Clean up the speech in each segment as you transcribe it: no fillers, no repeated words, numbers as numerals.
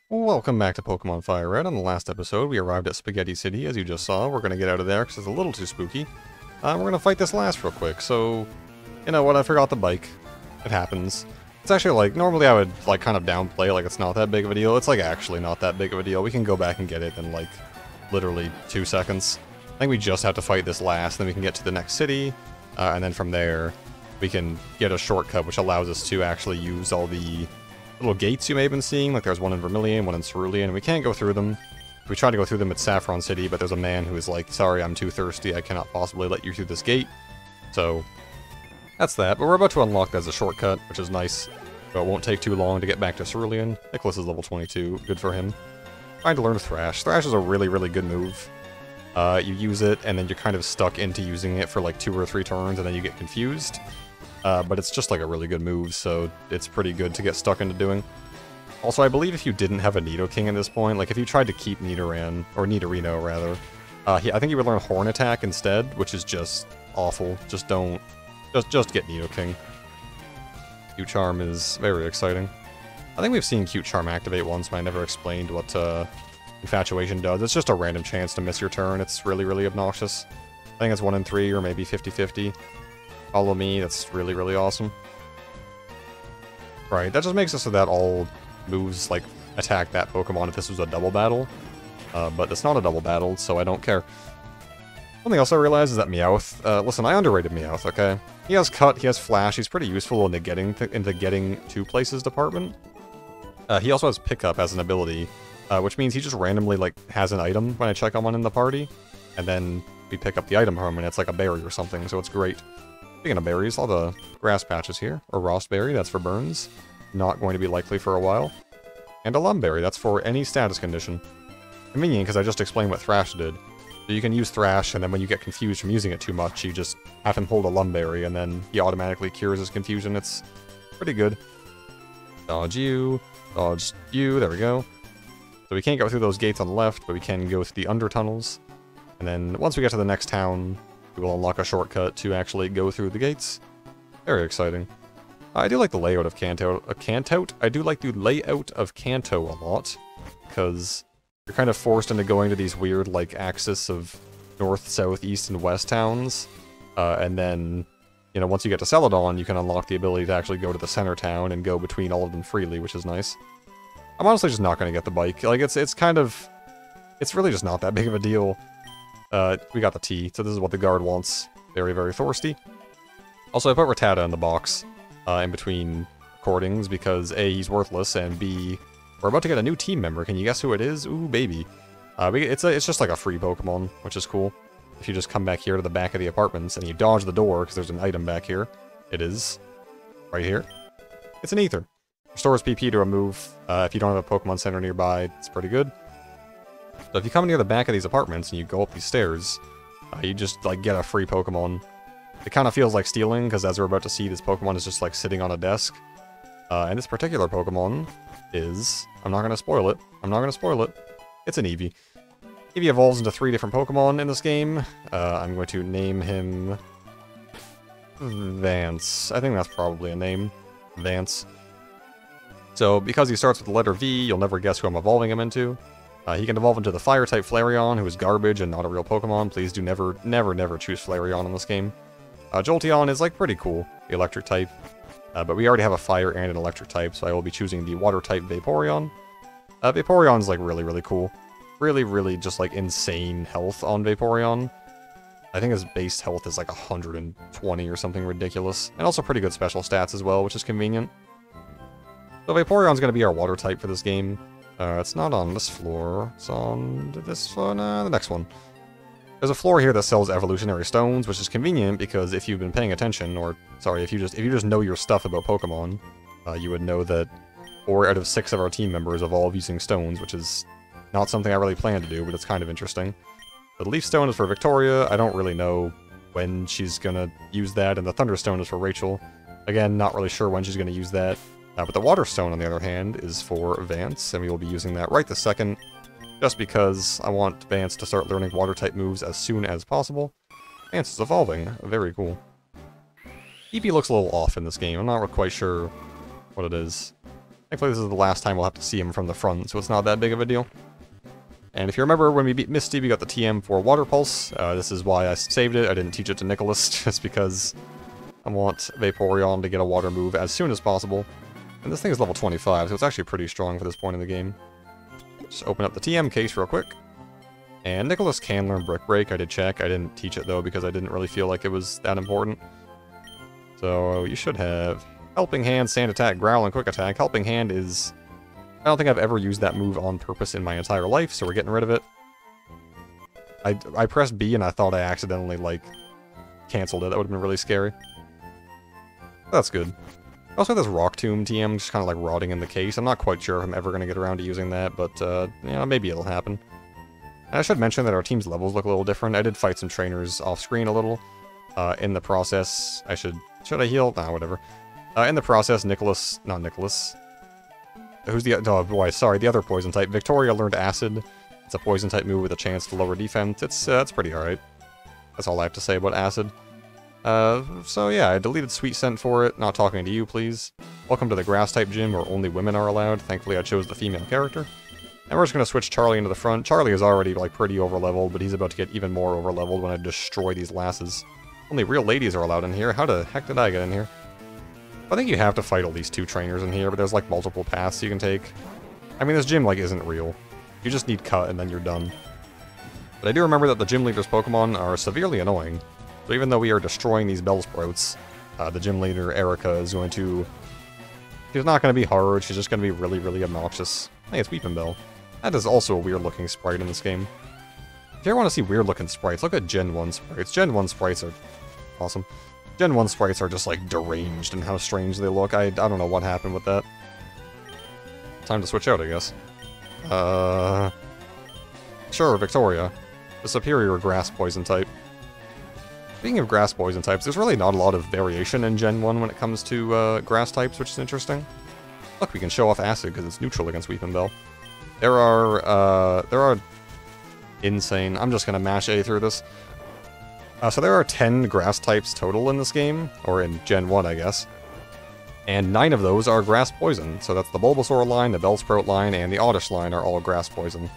Welcome back to Pokemon FireRed. On the last episode, we arrived at Spaghetti City, as you just saw. We're going to get out of there because it's a little too spooky. We're going to fight this last real quick, so... You know what, I forgot the bike. It happens. It's actually like, normally I would like kind of downplay like it's not that big of a deal. It's like actually not that big of a deal. We can go back and get it in like, literally 2 seconds. I think we just have to fight this last, then we can get to the next city, and then from there, we can get a shortcut which allows us to actually use all the little gates you may have been seeing, like there's one in Vermilion, one in Cerulean, and we can't go through them. We try to go through them at Saffron City, but there's a man who is like, sorry, I'm too thirsty, I cannot possibly let you through this gate. So, that's that, but we're about to unlock that as a shortcut, which is nice, but it won't take too long to get back to Cerulean. Nicholas is level 22, good for him. Trying to learn Thrash. Thrash is a really, really good move. You use it, and then you're kind of stuck into using it for like 2 or 3 turns, and then you get confused. But it's just like a really good move, so it's pretty good to get stuck into doing. Also, I believe if you didn't have a Nidoking at this point, like if you tried to keep Nidoran, or Nidorino rather, I think you would learn Horn Attack instead, which is just awful. Just don't, just get Nidoking. Cute Charm is very exciting. I think we've seen Cute Charm activate once, but I never explained what Infatuation does. It's just a random chance to miss your turn. It's really, really obnoxious. I think it's 1 in 3 or maybe 50-50. Follow me, that's really, really awesome. Right, that just makes it so that all moves, like, attack that Pokemon if this was a double battle. But it's not a double battle, so I don't care. Something else I realized is that Meowth, listen, I underrated Meowth, okay? He has Cut, he has Flash, he's pretty useful in the getting to places department. He also has Pickup as an ability, which means he just randomly, like, has an item when I check on one in the party, and then we pick up the item from him, and it's like a berry or something, so it's great. Speaking of berries, all the grass patches here. A Rostberry, that's for burns. Not going to be likely for a while. And a Lumberry, that's for any status condition. Convenient, because I just explained what Thrash did. So you can use Thrash, and then when you get confused from using it too much, you just have him hold a Lumberry, and then he automatically cures his confusion. It's pretty good. Dodge you, there we go. So we can't go through those gates on the left, but we can go through the under tunnels. And then once we get to the next town, we will unlock a shortcut to actually go through the gates. Very exciting. I do like the layout of Kanto. I do like the layout of Kanto a lot, because you're kind of forced into going to these weird, like, axis of north, south, east, and west towns. And then, you know, once you get to Celadon, you can unlock the ability to actually go to the center town and go between all of them freely, which is nice. I'm honestly just not going to get the bike. Like, it's really just not that big of a deal. We got the tea, so this is what the guard wants. Very, very thirsty. Also, I put Rattata in the box, in between recordings, because A, he's worthless, and B, we're about to get a new team member. Can you guess who it is? Ooh, baby. It's just like a free Pokemon, which is cool. If you just come back here to the back of the apartments, and you dodge the door, because there's an item back here. It is right here. It's an Ether. Restores PP to a move. If you don't have a Pokemon Center nearby, it's pretty good. So if you come near the back of these apartments and you go up these stairs, you just, like, get a free Pokemon. It kind of feels like stealing, because as we're about to see, this Pokemon is just, like, sitting on a desk. And this particular Pokemon is... I'm not going to spoil it. It's an Eevee. Eevee evolves into 3 different Pokemon in this game. I'm going to name him... Vance. I think that's probably a name. Vance. So, because he starts with the letter V, you'll never guess who I'm evolving him into. He can evolve into the Fire-type Flareon, who is garbage and not a real Pokemon. Please do never choose Flareon in this game. Jolteon is, like, pretty cool, the Electric type. But we already have a Fire and an Electric type, so I will be choosing the Water-type Vaporeon. Vaporeon's, like, really, really cool. Really, really just, like, insane health on Vaporeon. I think his base health is, like, 120 or something ridiculous. And also pretty good special stats as well, which is convenient. So Vaporeon's going to be our Water-type for this game. It's not on this floor. It's on this one, the next one. There's a floor here that sells evolutionary stones, which is convenient because if you've been paying attention, or sorry, if you just know your stuff about Pokemon, you would know that 4 out of 6 of our team members evolve using stones, which is not something I really plan to do, but it's kind of interesting. The Leaf Stone is for Victoria. I don't really know when she's gonna use that, and the Thunderstone is for Rachel. Again, not really sure when she's gonna use that. But the Water Stone, on the other hand, is for Vance, and we will be using that right this second, just because I want Vance to start learning Water-type moves as soon as possible. Vance is evolving. Very cool. Eevee looks a little off in this game. I'm not quite sure what it is. Thankfully, this is the last time we'll have to see him from the front, so it's not that big of a deal. And if you remember, when we beat Misty, we got the TM for Water Pulse. This is why I saved it. I didn't teach it to Nicholas, just because I want Vaporeon to get a water move as soon as possible. And this thing is level 25, so it's actually pretty strong for this point in the game. Just open up the TM case real quick. And Nicholas can learn Brick Break. I did check. I didn't teach it, though, because I didn't really feel like it was that important. So you should have Helping Hand, Sand Attack, Growl, and Quick Attack. Helping Hand is... I don't think I've ever used that move on purpose in my entire life, so we're getting rid of it. I pressed B and I thought I accidentally, like, canceled it. That would have been really scary. That's good. I also have this Rock Tomb TM just kind of like rotting in the case. I'm not quite sure if I'm ever going to get around to using that, but, you know, maybe it'll happen. And I should mention that our team's levels look a little different. I did fight some trainers off-screen a little. In the process, should I heal? Nah, whatever. In the process, not Nicholas. Who's the, oh boy, sorry, the other poison type. Victoria learned Acid. It's a poison type move with a chance to lower defense. It's pretty alright. That's all I have to say about Acid. So yeah, I deleted Sweet Scent for it. Not talking to you, please. Welcome to the Grass type gym where only women are allowed. Thankfully, I chose the female character. And we're just gonna switch Charlie into the front. Charlie is already, like, pretty over-leveled, but he's about to get even more over-leveled when I destroy these lasses. Only real ladies are allowed in here. How the heck did I get in here? I think you have to fight at least 2 trainers in here, but there's, like, multiple paths you can take. I mean, this gym, like, isn't real. You just need cut, and then you're done. But I do remember that the gym leader's Pokemon are severely annoying. So even though we are destroying these Bellsprouts, the gym leader, Erika, is going to... She's not going to be hard, she's just going to be really, really obnoxious. Hey, it's Weepinbell. That is also a weird-looking sprite in this game. If you ever want to see weird-looking sprites, look at Gen 1 sprites. Gen 1 sprites are awesome. Gen 1 sprites are just, like, deranged in how strange they look. I don't know what happened with that. Time to switch out, I guess. Sure, Victoria. The superior grass poison type. Speaking of grass poison types, there's really not a lot of variation in Gen 1 when it comes to grass types, which is interesting. Look, we can show off Acid because it's neutral against Weepinbell. There are insane... I'm just gonna mash A through this. So there are 10 grass types total in this game, or in Gen 1, I guess. And 9 of those are grass poison. So that's the Bulbasaur line, the Bellsprout line, and the Oddish line are all grass poison.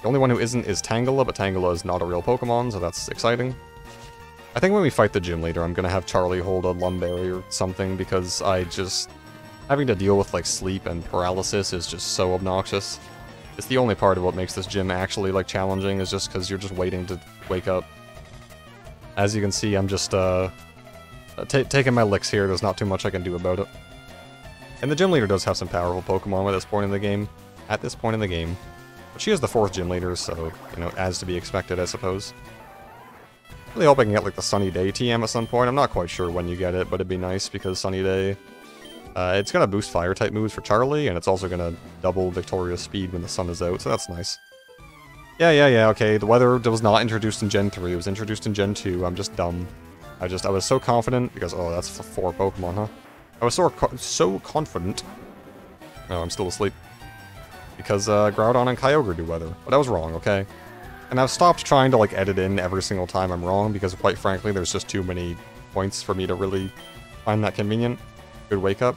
The only one who isn't is Tangela, but Tangela is not a real Pokemon, so that's exciting. I think when we fight the gym leader, I'm gonna have Charlie hold a Lumberry or something, because I just... having to deal with, like, sleep and paralysis is just so obnoxious. It's the only part of what makes this gym actually, like, challenging, is just because you're just waiting to wake up. As you can see, I'm just, taking my licks here. There's not too much I can do about it. And the gym leader does have some powerful Pokemon at this point in the game. But she is the 4th gym leader, so, you know, as to be expected, I suppose. Really hope I can get, like, the Sunny Day TM at some point. I'm not quite sure when you get it, but it'd be nice, because Sunny Day... it's gonna boost Fire-type moves for Charlie, and it's also gonna double Victoria's speed when the sun is out, so that's nice. Yeah, okay, the weather was not introduced in Gen 3, it was introduced in Gen 2, I'm just dumb. I was so confident, because, oh, that's 4 Pokemon, huh? I was so confident... Oh, I'm still asleep. Because, Groudon and Kyogre do weather, but I was wrong, okay? And I've stopped trying to, like, edit in every single time I'm wrong, because, quite frankly, there's just too many points for me to really find that convenient. Good wake up.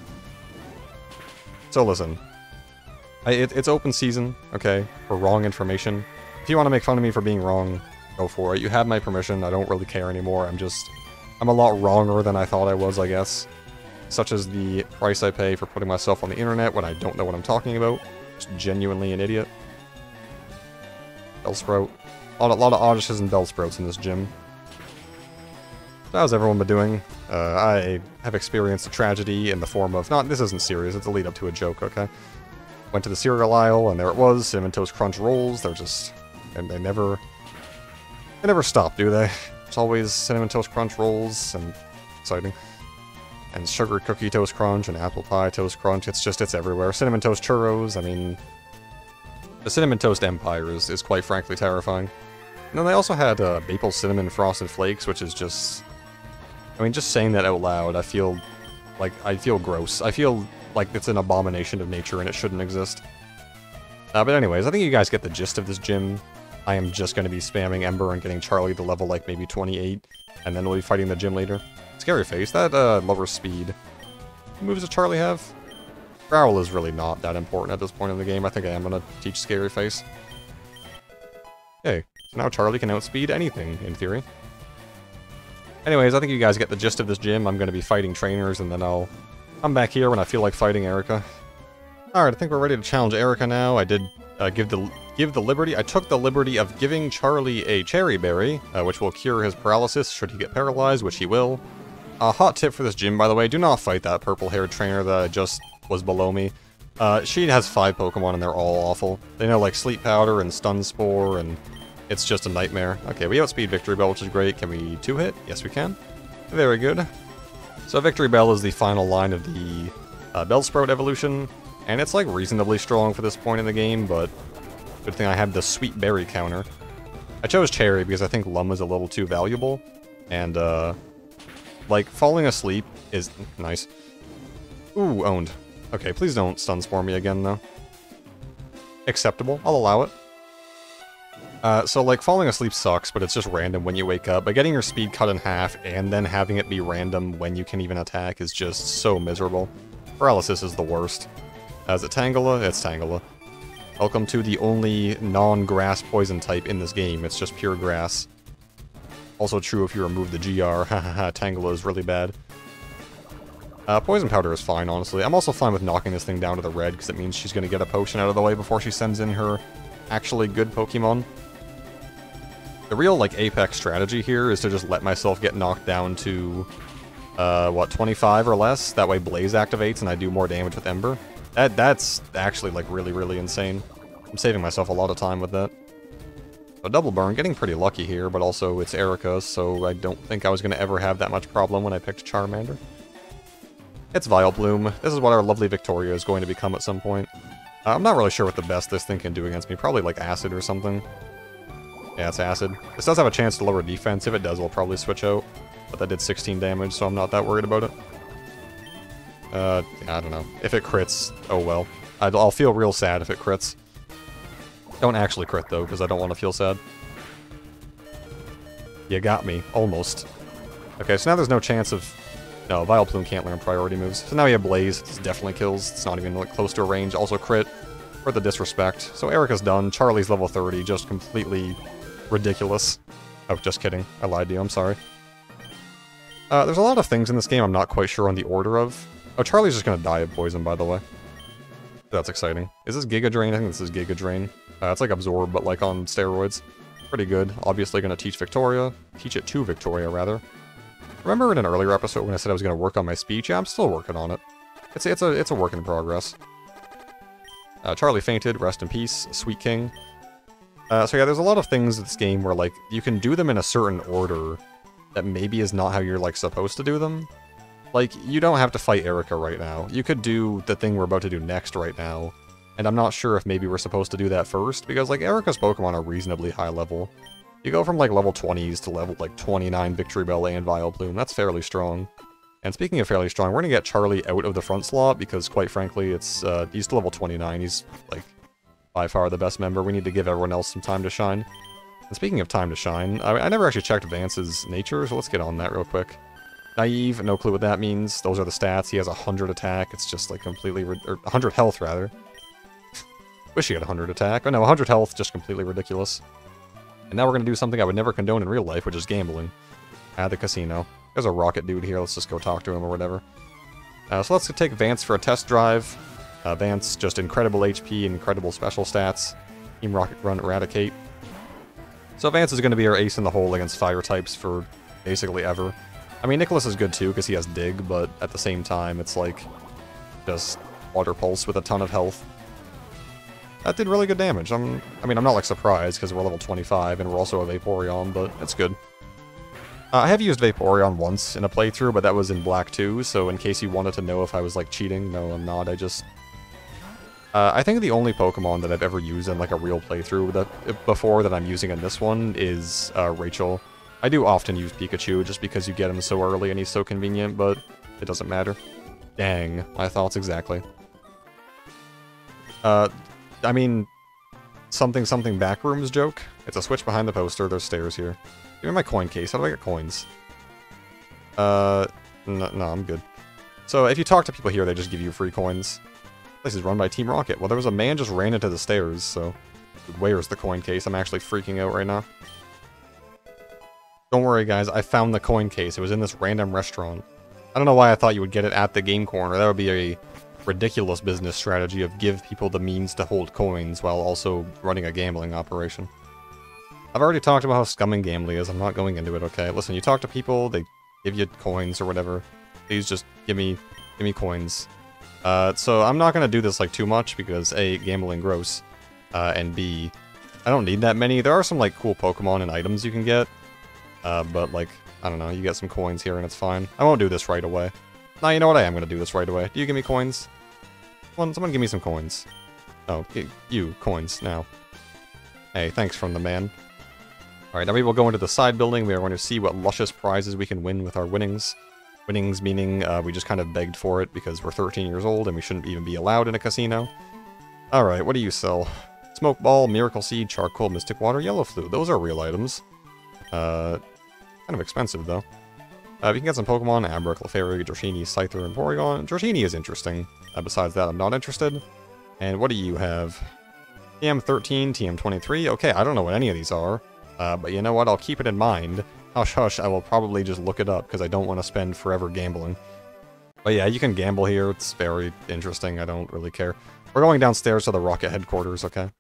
So listen, it's open season, okay, for wrong information. If you want to make fun of me for being wrong, go for it. You have my permission, I don't really care anymore, I'm a lot wronger than I thought I was, I guess. Such as the price I pay for putting myself on the internet when I don't know what I'm talking about. Just genuinely an idiot. Bellsprout. A lot of Oddishes and Bellsprouts in this gym. So how's everyone been doing? I have experienced a tragedy in the form of... this isn't serious, it's a lead up to a joke, okay? Went to the cereal aisle, and there it was, Cinnamon Toast Crunch rolls. They're just... and they never stop, do they? It's always Cinnamon Toast Crunch rolls, and exciting. And Sugar Cookie Toast Crunch, and Apple Pie Toast Crunch, it's everywhere. Cinnamon Toast Churros, I mean... the Cinnamon Toast Empire is quite frankly terrifying. And then they also had Maple Cinnamon Frosted Flakes, which is just... I mean, just saying that out loud, I feel gross. I feel like it's an abomination of nature and it shouldn't exist. But anyways, I think you guys get the gist of this gym. I am just going to be spamming Ember and getting Charlie to level, like, maybe 28, and then we'll be fighting the gym leader. Scary Face, that lowers speed. What moves does Charlie have? Growl is really not that important at this point in the game. I think I am going to teach Scary Face. Okay, so now Charlie can outspeed anything, in theory. Anyways, I think you guys get the gist of this gym. I'm going to be fighting trainers, and then I'll come back here when I feel like fighting Erika. Alright, I think we're ready to challenge Erika now. I did I took the liberty of giving Charlie a cherry berry, which will cure his paralysis should he get paralyzed, which he will. A hot tip for this gym, by the way, do not fight that purple-haired trainer that just was below me. She has 5 Pokemon and they're all awful. They know like Sleep Powder and Stun Spore, and it's just a nightmare. Okay, we outspeed Victory Bell, which is great. Can we 2-hit? Yes, we can. Very good. So Victory Bell is the final line of the Bellsprout evolution, and it's like reasonably strong for this point in the game, but good thing I have the Sweet Berry counter. I chose Cherry because I think Lum is a little too valuable, and like falling asleep is nice. Ooh, owned. Okay, please don't Stun Spore me again, though. Acceptable. I'll allow it. So, like, falling asleep sucks, but it's just random when you wake up. But getting your speed cut in half and then having it be random when you can even attack is just so miserable. Paralysis is the worst. Is it Tangela? It's Tangela. Welcome to the only non-grass poison type in this game. It's just pure grass. Also true if you remove the GR. Hahaha, Tangela is really bad. Poison Powder is fine, honestly. I'm also fine with knocking this thing down to the red, because it means she's going to get a potion out of the way before she sends in her actually good Pokemon. The real, like, apex strategy here is to just let myself get knocked down to, what, 25 or less? That way Blaze activates and I do more damage with Ember. That's actually, like, really, really insane. I'm saving myself a lot of time with that. So Double Burn, getting pretty lucky here, but also it's Erika, so I don't think I was going to ever have that much problem when I picked Charmander. It's Vileplume. This is what our lovely Victoria is going to become at some point. I'm not really sure what the best this thing can do against me. Probably like Acid or something. Yeah, it's Acid. This does have a chance to lower defense. If it does, we'll probably switch out. But that did 16 damage, so I'm not that worried about it. Yeah, I don't know. If it crits, oh well. I'll feel real sad if it crits. Don't actually crit, though, because I don't want to feel sad. You got me. Almost. Okay, so now there's no chance of... No, Vileplume can't learn priority moves. So now we have Blaze. This definitely kills. It's not even like, close to a range. Also crit for the disrespect. So Erika's done. Charlie's level 30. Just completely ridiculous. Oh, just kidding. I lied to you. I'm sorry. There's a lot of things in this game I'm not quite sure on the order of. Oh, Charlie's just going to die of poison, by the way. That's exciting. Is this Giga Drain? I think this is Giga Drain. It's like Absorb, but like on steroids. Pretty good. Obviously going to teach Victoria. Teach it to Victoria, rather. Remember in an earlier episode when I said I was going to work on my speech? Yeah, I'm still working on it. It's a work in progress. Charlie fainted, rest in peace, Sweet King. So yeah, there's a lot of things in this game where, like, you can do them in a certain order that maybe is not how you're, like, supposed to do them. Like, you don't have to fight Erika right now. You could do the thing we're about to do next right now. And I'm not sure if maybe we're supposed to do that first, because, like, Erika's Pokemon are reasonably high level. You go from, like, level 20s to level, like, 29 Victory Bell and Vileplume. That's fairly strong. And speaking of fairly strong, we're gonna get Charlie out of the front slot, because, quite frankly, it's, he's level 29. He's, like, by far the best member. We need to give everyone else some time to shine. And speaking of time to shine, I never actually checked Vance's nature, so let's get on that real quick. Naive, no clue what that means. Those are the stats. He has 100 attack. It's just, like, completely... or 100 health, rather. Wish he had 100 attack. Oh no, 100 health, just completely ridiculous. And now we're going to do something I would never condone in real life, which is gambling. At the casino. There's a rocket dude here, let's just go talk to him or whatever. So let's take Vance for a test drive. Vance, just incredible HP, incredible special stats. Team Rocket Run, Eradicate. So Vance is going to be our ace in the hole against fire types for basically ever. I mean, Nicholas is good too, because he has Dig, but at the same time, it's like just Water Pulse with a ton of health. That did really good damage. I mean, I'm not, like, surprised, because we're level 25, and we're also a Vaporeon, but it's good. I have used Vaporeon once in a playthrough, but that was in Black 2, so in case you wanted to know if I was, like, cheating, no, I'm not. I just... I think the only Pokemon that I've ever used in, like, a real playthrough before that I'm using in this one is Rachel. I do often use Pikachu, just because you get him so early and he's so convenient, but it doesn't matter. Dang, my thoughts exactly. I mean, something backrooms joke. It's a switch behind the poster. There's stairs here. Give me my coin case. How do I get coins? No, I'm good. So if you talk to people here, they just give you free coins. This is run by Team Rocket. Well, there was a man just ran into the stairs, so... Where's the coin case? I'm actually freaking out right now. Don't worry, guys. I found the coin case. It was in this random restaurant. I don't know why I thought you would get it at the game corner. That would be a ridiculous business strategy of give people the means to hold coins while also running a gambling operation. I've already talked about how scumming gambling is. I'm not going into it, okay? Listen, you talk to people, they give you coins or whatever. Please just give me coins. So I'm not going to do this like too much because A, gambling gross, and B, I don't need that many. There are some like cool Pokemon and items you can get, but like, I don't know, you get some coins here and it's fine. I won't do this right away. Nah, you know what? I am going to do this right away. Do you give me coins? Someone give me some coins. Oh, you, coins, now. Hey, thanks from the man. Alright, now we will go into the side building. We are going to see what luscious prizes we can win with our winnings. Winnings meaning we just kind of begged for it because we're 13 years old and we shouldn't even be allowed in a casino. Alright, what do you sell? Smoke Ball, Miracle Seed, Charcoal, Mystic Water, Yellow Flu. Those are real items. Kind of expensive, though. We can get some Pokemon, Abra, Clefairy, Dratini, Scyther, and Porygon. Dratini is interesting. Besides that, I'm not interested. And what do you have? TM13, TM23. Okay, I don't know what any of these are. But you know what? I'll keep it in mind. Hush hush, I will probably just look it up, because I don't want to spend forever gambling. But yeah, you can gamble here. It's very interesting. I don't really care. We're going downstairs to the Rocket headquarters, okay?